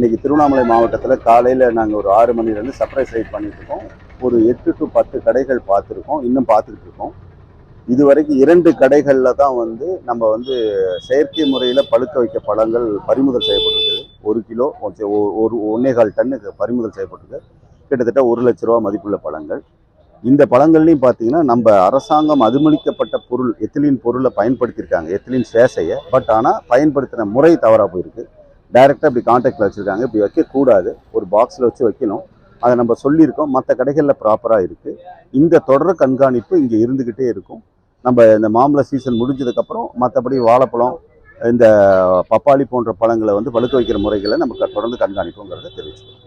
இன்றைக்கி திருவண்ணாமலை மாவட்டத்தில் காலையில் நாங்கள் ஒரு 6 மணிலேருந்து சர்ப்ரைஸ் ரைட் பண்ணிகிட்ருக்கோம். ஒரு 8 to 10 கடைகள் பார்த்துருக்கோம், இன்னும் பார்த்துக்கிட்டு இருக்கோம். இதுவரைக்கும் 2 கடைகளில் தான் நம்ம செயற்கை முறையில் பழுக்க வைக்க பழங்கள் பறிமுதல் செய்யப்பட்டிருக்குது. 1 கிலோ 1.25 டன்னுக்கு பறிமுதல் செய்யப்பட்டிருக்கு. கிட்டத்தட்ட 1 லட்ச ரூபா மதிப்புள்ள பழங்கள். இந்த பழங்கள்லையும் பார்த்தீங்கன்னா நம்ம அரசாங்கம் அனுமதிக்கப்பட்ட பொருள் எத்திலீன் பொருளை பயன்படுத்தியிருக்காங்க, எத்திலீன் சேசையை. பட் ஆனால் பயன்படுத்தின முறை தவறாக போயிருக்கு. டைரெக்டாக இப்படி கான்டாக்டில் வச்சுருக்காங்க. இப்படி வைக்கக்கூடாது, ஒரு பாக்ஸில் வச்சு வைக்கணும். அதை நம்ம சொல்லியிருக்கோம். மற்ற கடைகளில் ப்ராப்பராக இருக்குது. இந்த தொடர் கண்காணிப்பு இங்கே இருந்துக்கிட்டே இருக்கும். நம்ம இந்த மாம்பழ சீசன் முடிஞ்சதுக்கப்புறம் மற்றபடி வாழைப்பழம், இந்த பப்பாளி போன்ற பழங்களை பழுக்க வைக்கிற முறைகளை நம்ம தொடர்ந்து கண்காணிப்போங்கிறத தெரிவிச்சுக்கோம்.